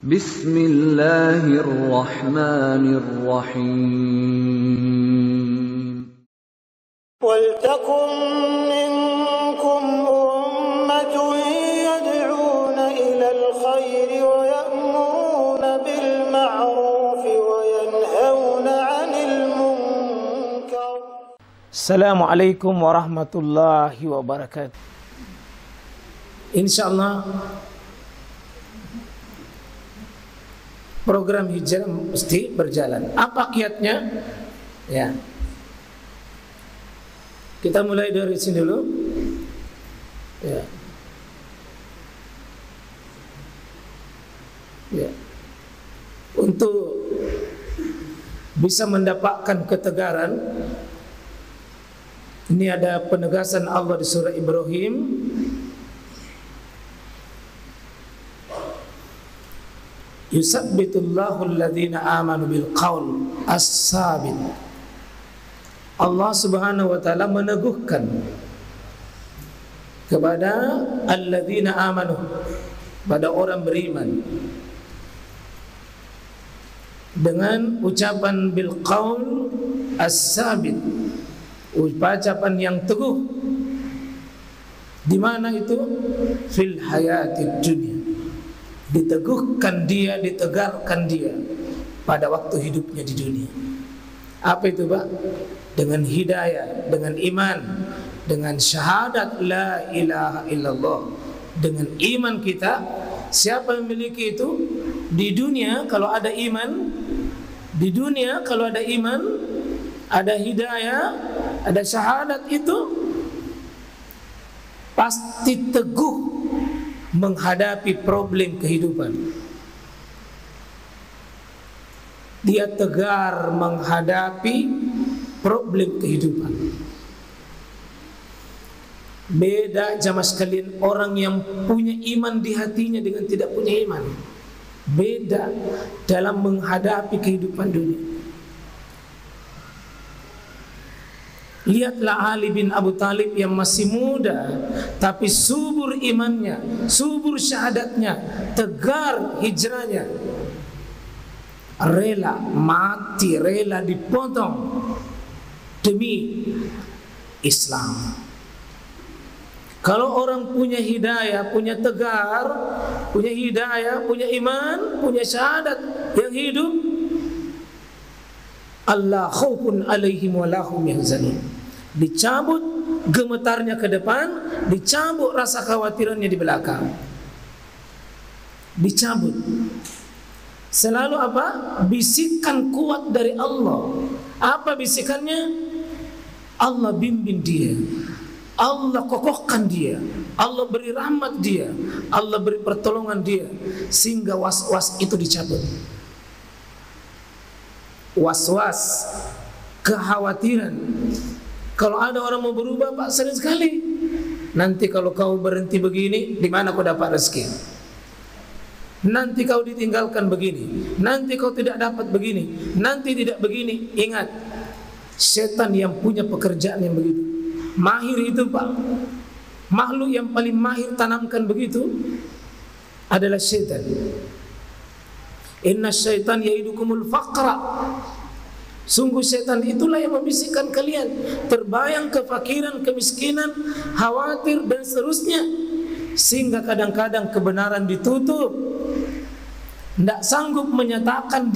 Bismillahirrahmanirrahim. وَلْتَكُنْ مِنْكُمْ أُمَّةٌ يَدْعُونَ إِلَى الْخَيْرِ وَيَأْمُرُونَ بِالْمَعْرُوفِ وَيَنْهَوْنَ عَنِ الْمُنْكَرِ. Assalamualaikum warahmatullahi wabarakatuh. Insyaallah program hijrah mesti berjalan. Apa kiatnya? Ya. Kita mulai dari sini dulu. Ya. Ya. Untuk bisa mendapatkan ketegaran, ini ada penegasan Allah di surah Ibrahim. Yusabbitullahu alladhina amanu bil qaul as-sabit. Allah Subhanahu wa taala meneguhkan kepada alladzina amanu, pada orang beriman, dengan ucapan bil qaul as-sabit, ucapan yang teguh. Di mana itu? Fil hayatid dunya. Diteguhkan dia, ditegarkan dia pada waktu hidupnya di dunia. Apa itu, Pak? Dengan hidayah, dengan iman, dengan syahadat la ilaha illallah. Dengan iman kita, siapa yang memiliki itu? Di dunia kalau ada iman, di dunia kalau ada iman, ada hidayah, ada syahadat, itu pasti teguh menghadapi problem kehidupan. Dia tegar menghadapi problem kehidupan. Beda jamaah sekalian orang yang punya iman di hatinya dengan tidak punya iman. Beda dalam menghadapi kehidupan dunia. Lihatlah Ali bin Abu Talib yang masih muda, tapi subur imannya, subur syahadatnya, tegar hijrahnya, rela mati, rela dipotong demi Islam. Kalau orang punya hidayah, punya tegar, punya hidayah, punya iman, punya syahadat yang hidup, Allah khaufun alaihim wa lahum yahzanun. Dicabut gemetarnya ke depan, dicabut rasa khawatirannya di belakang. Dicabut. Selalu apa? Bisikan kuat dari Allah. Apa bisikannya? Allah bimbing dia, Allah kokohkan dia, Allah beri rahmat dia, Allah beri pertolongan dia, sehingga was-was itu dicabut. Was-was, kekhawatiran. Kalau ada orang mau berubah, Pak, sering sekali, nanti kalau kau berhenti begini, di mana kau dapat rezeki? Nanti kau ditinggalkan begini, nanti kau tidak dapat begini, nanti tidak begini. Ingat, setan yang punya pekerjaan yang begitu mahir itu, Pak, makhluk yang paling mahir tanamkan begitu adalah setan. Inna syaitan yaidukumul faqra. Sungguh setan itulah yang membisikkan kalian terbayang kefakiran, kemiskinan, khawatir dan seterusnya, sehingga kadang-kadang kebenaran ditutup, tidak sanggup menyatakan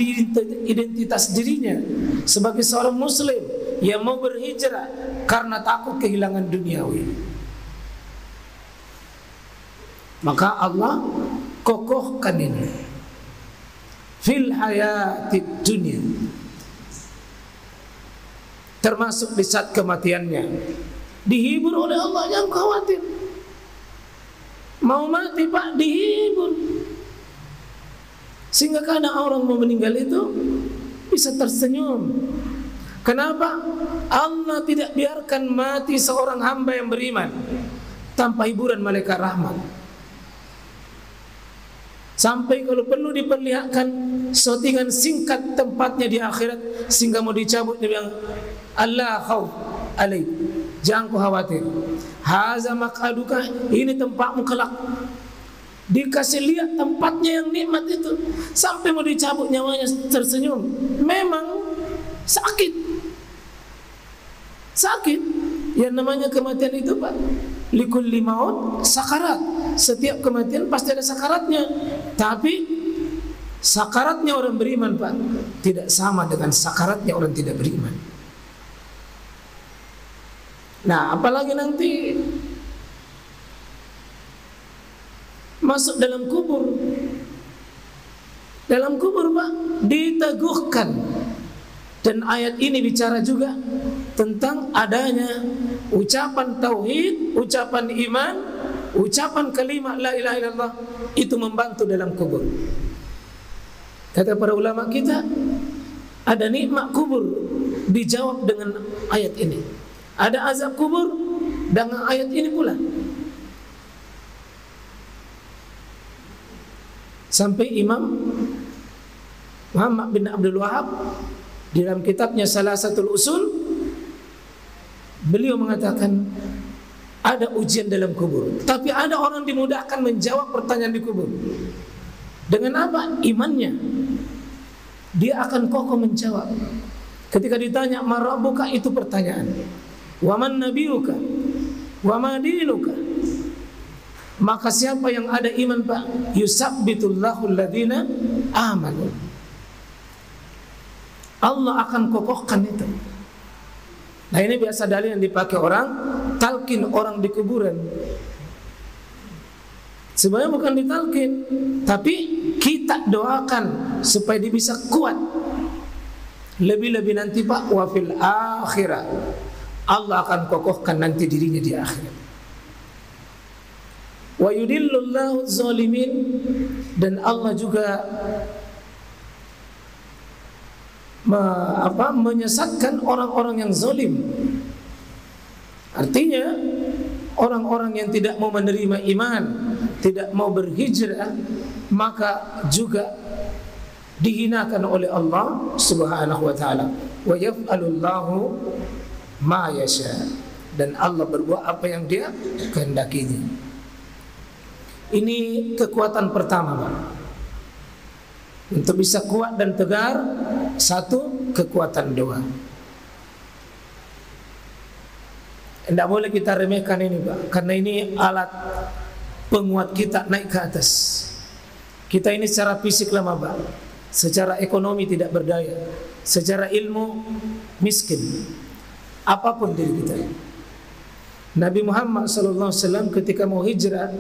identitas dirinya sebagai seorang muslim yang mau berhijrah karena takut kehilangan duniawi. Maka Allah kokohkan ini fil hayatid dunya, termasuk di saat kematiannya, dihibur oleh Allah. Jangan khawatir, mau mati, Pak, dihibur, sehingga kadang orang mau meninggal itu bisa tersenyum. Kenapa? Allah tidak biarkan mati seorang hamba yang beriman tanpa hiburan malaikat rahmat. Sampai kalau perlu diperlihatkan shootingan singkat tempatnya di akhirat, sehingga mau dicabut, dia bilang Allah khauf alaik, jangan kau khawatir, haza maq'aduka, ini tempatmu kelak. dikasih lihat tempatnya yang nikmat itu, sampai mau dicabut nyawanya tersenyum. Memang sakit. Yang namanya kematian itu, Pak, likulli maut sakarat. Setiap kematian pasti ada sakaratnya. Tapi sakaratnya orang beriman, Pak, tidak sama dengan sakaratnya orang tidak beriman. Nah, apalagi nanti masuk dalam kubur. Dalam kubur, Pak, diteguhkan. Dan ayat ini bicara juga tentang adanya ucapan tauhid, ucapan iman, ucapan kalimat la ilaha illallah, itu membantu dalam kubur. Kata para ulama kita, ada nikmat kubur dijawab dengan ayat ini. Ada azab kubur dengan ayat ini pula. Sampai Imam Muhammad bin Abdul Wahab di dalam kitabnya Salasatul Usul, beliau mengatakan ada ujian dalam kubur, tapi ada orang dimudahkan menjawab pertanyaan di kubur. Dengan apa? Imannya. Dia akan kokoh menjawab. Ketika ditanya man rabbuka, itu pertanyaan. Wa man nabiyuka? Wa ma dinuka? Maka siapa yang ada iman, Pak, yusabbitullahu alladhina amanu. Allah akan kokohkan itu. Nah, ini biasa dalil yang dipakai orang talqin orang di kuburan. Sebenarnya bukan ditalqin, tapi kita doakan supaya dia bisa kuat. Lebih-lebih nanti, Pak, wa fil akhirah, Allah akan kokohkan nanti dirinya di akhirat. Wa yudillullahu zalimin, dan Allah juga menyesatkan orang-orang yang zalim. Artinya orang-orang yang tidak mau menerima iman, tidak mau berhijrah, maka juga dihinakan oleh Allah Subhanahu wa taala. Wa yaf'alullahu ma yasha, dan Allah berbuat apa yang Dia kehendakinya. Ini kekuatan pertama, Pak. Untuk bisa kuat dan tegar, satu, kekuatan doa. Tidak boleh kita remehkan ini, Pak, karena ini alat penguat kita naik ke atas. Kita ini secara fisik lemah, Pak, secara ekonomi tidak berdaya, secara ilmu miskin, apapun diri kita. Nabi Muhammad SAW ketika mau hijrah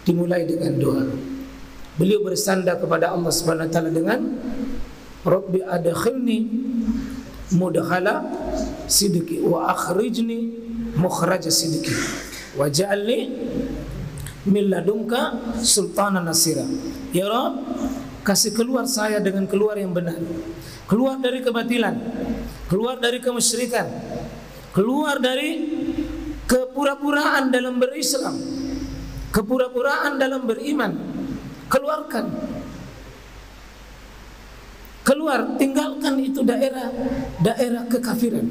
dimulai dengan doa. Beliau bersandar kepada Allah Subhanahu wa taala dengan Rabbi adkhilni mudkhala sidqi wa akhrijni mukhraja sidqi waj'alni min ladunka sultanan nasira. Ya Rabb, kasih keluar saya dengan keluar yang benar, keluar dari kebatilan, keluar dari kemusyrikan, keluar dari kepura-puraan dalam berislam, kepura-puraan dalam beriman. Keluarkan, keluar, tinggalkan itu daerah kekafiran,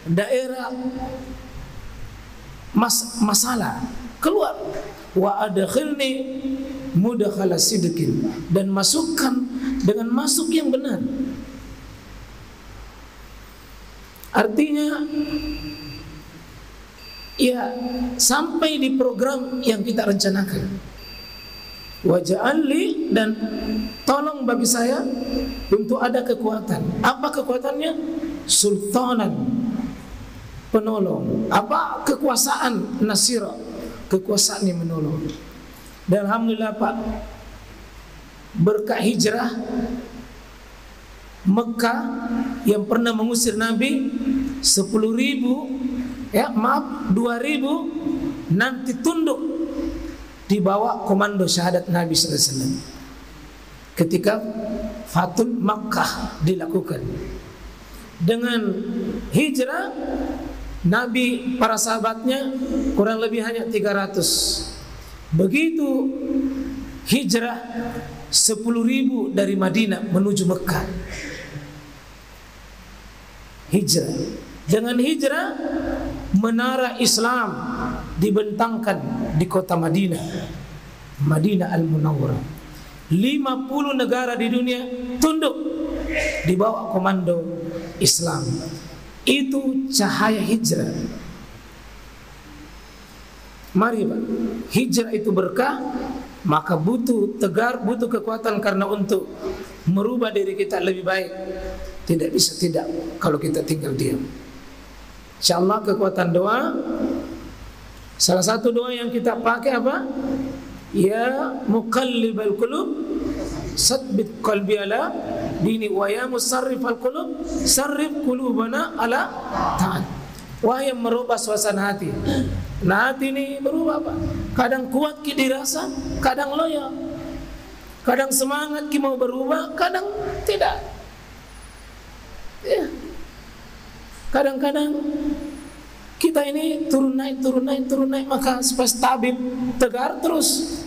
daerah masalah. Keluar. Wa adkhilni mudkhala sidqin, dan masukkan dengan masuk yang benar. Artinya, ya, sampai di program yang kita rencanakan. Waj'alli, dan tolong bagi saya untuk ada kekuatan. Apa kekuatannya? Sultanan, penolong. Apa? Kekuasaan, nasira, kekuasaan yang menolong. Dan alhamdulillah, Pak, berkat hijrah Mekah yang pernah mengusir Nabi 10.000, 2.000 nanti tunduk di bawah komando syahadat Nabi SAW ketika Fatul Makkah dilakukan. Dengan hijrah Nabi, para sahabatnya kurang lebih hanya 300. Begitu hijrah 10.000 dari Madinah menuju Mekah. Hijrah. Dengan hijrah menara Islam dibentangkan di kota Madinah. Madinah Al-Munawwarah. 50 negara di dunia tunduk di bawah komando Islam. Itu cahaya hijrah. Mari Pak, hijrah itu berkah, maka butuh tegar, butuh kekuatan karena untuk merubah diri kita lebih baik. Tidak bisa tidak kalau kita tinggal diam. InsyaAllah kekuatan doa, salah satu doa yang kita pakai apa? Ya muqallibal qulub sabbit qalbi ala dini, wa ya musarrifal qulub sarrif qulubana ala ta'at. Wahai yang merubah suasana hati. Nah, hati ini berubah Pak. Kadang kuat ki dirasa, kadang loyo. Kadang semangat ki mau berubah, kadang tidak. Ya. Kadang-kadang kita ini turun naik, maka supaya stabil, tegar terus.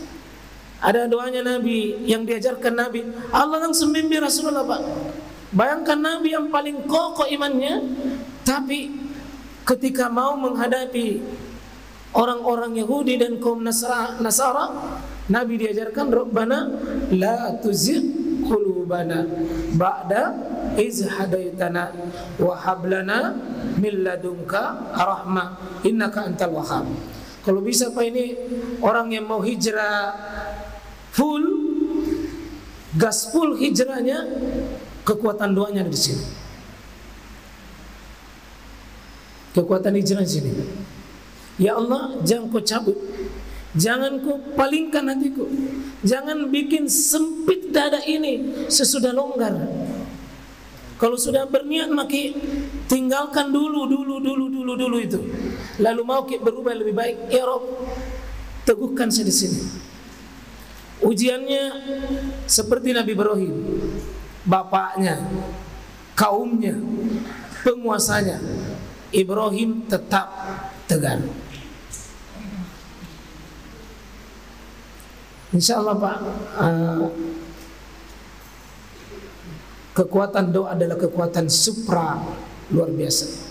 Ada doanya Nabi yang diajarkan Nabi. Allah langsung bimbing Rasulullah Pak. Bayangkan Nabi yang paling kokoh imannya, tapi ketika mau menghadapi orang-orang Yahudi dan kaum Nasara, Nabi diajarkan Rabbana la tuzigh qulubana ba'da iz hadaitana wa hab lana min ladunka rahmah innaka antal wahhab. Kalau bisa Pak, ini orang yang mau hijrah full, gas full hijrahnya, kekuatan doanya ada di sini. Kekuatan hijrah di sini. Ya Allah, jangan kau cabut, jangan kau palingkan hatiku, jangan bikin sempit dada ini sesudah longgar. Kalau sudah berniat maki tinggalkan dulu itu. Lalu mau kita berubah lebih baik, ya Rabb, teguhkan saya di sini. Ujiannya seperti Nabi Ibrahim, bapaknya, kaumnya, penguasanya. Ibrahim tetap tegar. InsyaAllah Pak, kekuatan doa adalah kekuatan supra luar biasa.